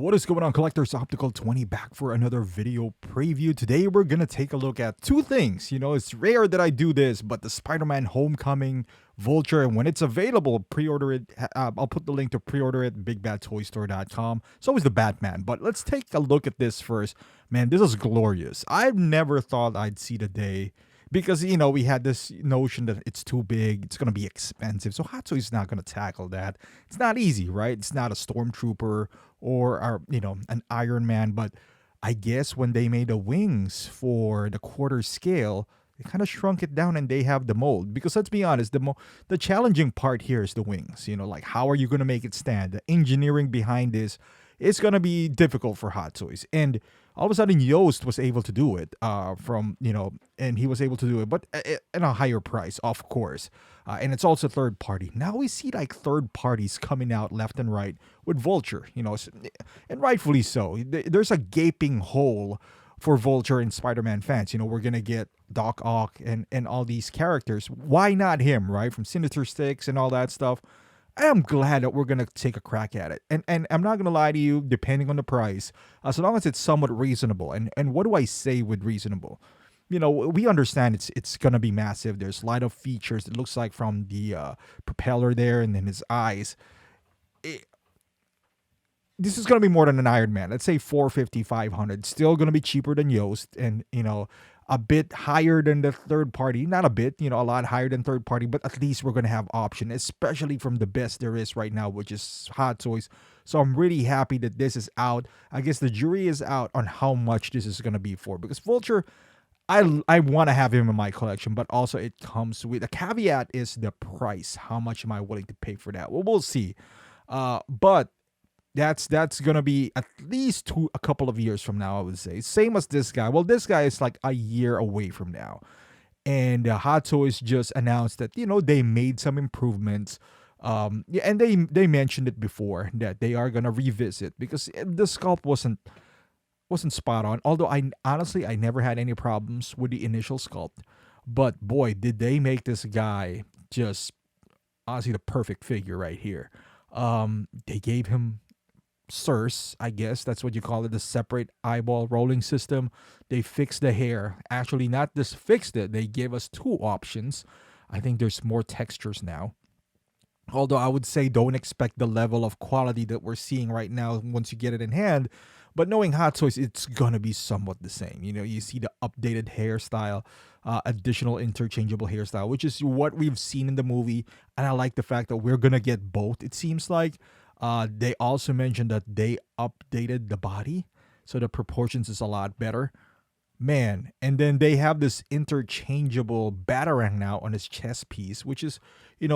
What is going on, collectors? Optical 20 back for another video preview. Today we're gonna take a look at two things. It's rare that I do this, but the Spider-Man Homecoming Vulture, and when it's available, pre-order it. I'll put the link to pre-order it, bigbadtoystore.com. It's always the Batman, but let's take a look at this first. Man, this is glorious. I've never thought I'd see the day because we had this notion that it's too big, it's gonna be expensive, so Hot Toys is not gonna tackle that. It's not easy, right? It's not a Stormtrooper or an Iron Man, but I guess when they made the wings for the quarter scale, they kind of shrunk it down and they have the mold. Because let's be honest, the challenging part here is the wings. Like how are you gonna make it stand? The engineering behind this is gonna be difficult for Hot Toys, and all of a sudden Yoast was able to do it and he was able to do it, but at a higher price, of course. And it's also third party. Now we see like third parties coming out left and right with Vulture, and rightfully so. There's a gaping hole for Vulture and Spider-Man fans. We're gonna get Doc Ock and all these characters. Why not him, right? From Sinister Six and all that stuff. I am glad that we're gonna take a crack at it, and I'm not gonna lie to you. Depending on the price, as long as it's somewhat reasonable, and what do I say with reasonable? We understand it's gonna be massive. There's a lot of features. It looks like from the propeller there, and then his eyes. This is gonna be more than an Iron Man. Let's say 450, 500. Still gonna be cheaper than Yoast, and a bit higher than the third party. Not a bit, a lot higher than third party, but at least we're gonna have option, especially from the best there is right now, which is Hot Toys. So I'm really happy that this is out. I guess the jury is out on how much this is gonna be for, because Vulture, I want to have him in my collection, but also it comes with a caveat is the price. How much am I willing to pay for that? Well, we'll see. But that's gonna be at least a couple of years from now, I would say. Same as this guy. Well, this guy is like a year away from now, and Hot Toys just announced that they made some improvements. Yeah, and they mentioned it before that they are gonna revisit because the sculpt wasn't spot on. Although I never had any problems with the initial sculpt, but boy, did they make this guy just honestly the perfect figure right here. They gave him SIRS, I guess that's what you call it, the separate eyeball rolling system. They fixed the hair. Actually, not just fixed it, they gave us two options. I think there's more textures now. Although I would say don't expect the level of quality that we're seeing right now once you get it in hand. But knowing Hot Toys, it's gonna be somewhat the same. You see the updated hairstyle, additional interchangeable hairstyle, which is what we've seen in the movie. And I like the fact that we're gonna get both. It seems like they also mentioned that they updated the body, so the proportions is a lot better. Man, and then they have this interchangeable batarang now on his chest piece, which is,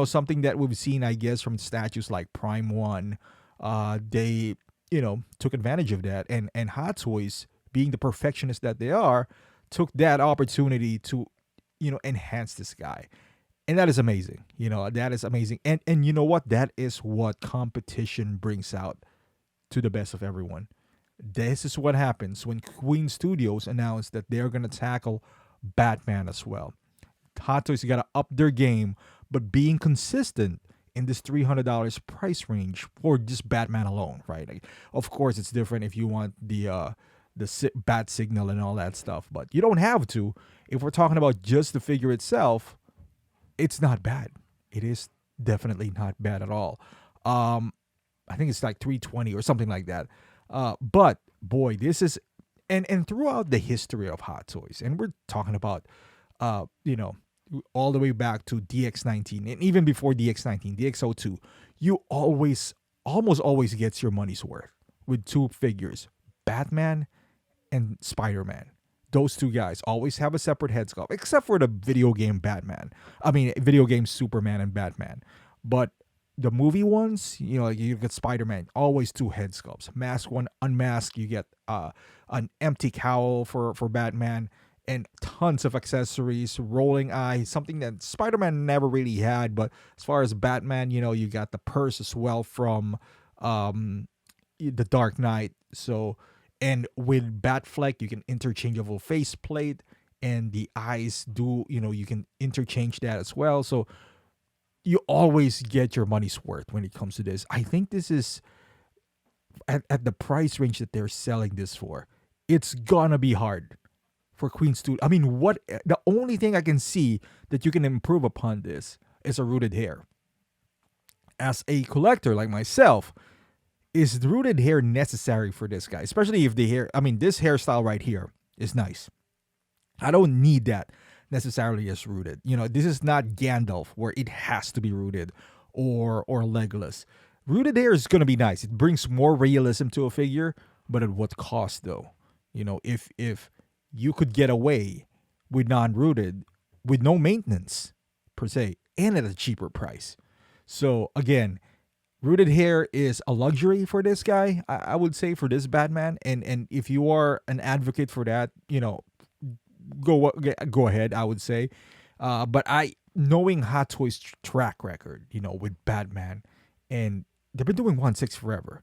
something that we've seen, I guess, from statues like Prime 1. They, took advantage of that. And Hot Toys, being the perfectionist that they are, took that opportunity to, enhance this guy. And that is amazing. That is amazing. And you know what? That is what competition brings out to the best of everyone. This is what happens when Queen Studios announced that they're going to tackle Batman as well. Hot Toys got to up their game, but being consistent in this $300 price range for just Batman alone, right? Like, of course, it's different if you want the bat signal and all that stuff, but you don't have to. If we're talking about just the figure itself, it's not bad. It is definitely not bad at all. I think it's like 320 or something like that. But boy, this is and throughout the history of Hot Toys, and we're talking about all the way back to DX19 and even before DX19, DX02, you almost always gets your money's worth with two figures, Batman and Spider-Man. Those two guys always have a separate head sculpt, except for the video game Batman. I mean, video game Superman and Batman. But the movie ones, you get Spider-Man, always two head sculpts. Mask one, unmasked, you get an empty cowl for Batman, and tons of accessories, rolling eyes, something that Spider-Man never really had. But as far as Batman, you got the purse as well from the Dark Knight. So, and with Batfleck, you can interchangeable faceplate, and the eyes you can interchange that as well. So you always get your money's worth when it comes to this. I think this is at the price range that they're selling this for, it's gonna be hard for Queen's to. I mean, what the only thing I can see that you can improve upon this is a rooted hair. As a collector like myself, is the rooted hair necessary for this guy? Especially if the hair, I mean, this hairstyle right here is nice. I don't need that necessarily as rooted. You know, this is not Gandalf where it has to be rooted or Legolas. Rooted hair is gonna be nice. It brings more realism to a figure, but at what cost though? You know, if you could get away with non-rooted, with no maintenance per se, and at a cheaper price. So again, rooted hair is a luxury for this guy, I would say, for this Batman. And if you are an advocate for that, you know, go ahead, I would say. But I knowing Hot Toys track record, you know, with Batman, and they've been doing 1/6 forever.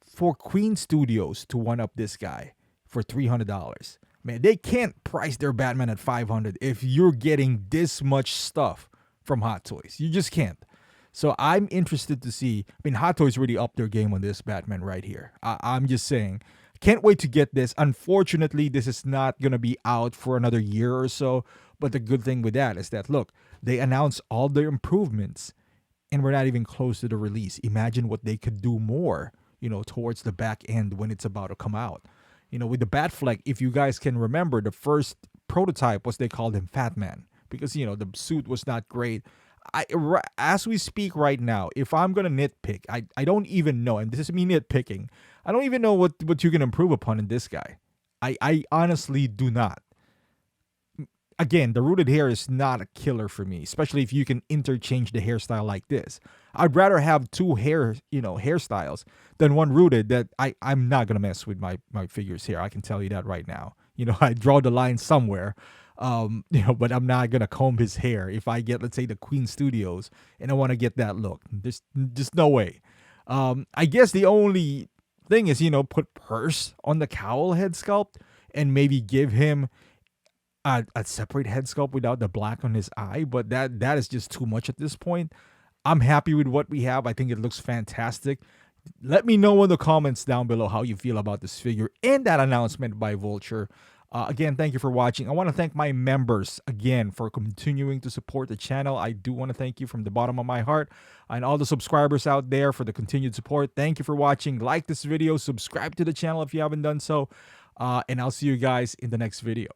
For Queen Studios to one up this guy for $300, man, they can't price their Batman at 500 if you're getting this much stuff from Hot Toys. You just can't. So I'm interested to see. I mean, Hot Toys really upped their game on this Batman right here. I'm just saying. Can't wait to get this. Unfortunately, this is not going to be out for another year or so. But the good thing with that is that, look, they announced all their improvements and we're not even close to the release. Imagine what they could do more, you know, towards the back end when it's about to come out. You know, with the Batfleck, if you guys can remember, the first prototype was they called him Fat Man because, you know, the suit was not great. As we speak right now, if I'm gonna nitpick, I don't even know, and this is me nitpicking. I don't even know what you can improve upon in this guy. I honestly do not. Again, the rooted hair is not a killer for me, especially if you can interchange the hairstyle like this. I'd rather have two hairstyles than one rooted. That I'm not gonna mess with my figures here. I can tell you that right now. You know, I draw the line somewhere. You know, but I'm not gonna comb his hair if I get, let's say, the Queen Studios and I want to get that look. There's just no way. I guess the only thing is, you know, put Purse on the cowl head sculpt and maybe give him a separate head sculpt without the black on his eye. But that is just too much at this point. I'm happy with what we have. I think it looks fantastic. Let me know in the comments down below how you feel about this figure and that announcement by Vulture. Again, thank you for watching. I want to thank my members again for continuing to support the channel. I do want to thank you from the bottom of my heart, and all the subscribers out there for the continued support. Thank you for watching. Like this video, subscribe to the channel if you haven't done so, and I'll see you guys in the next video.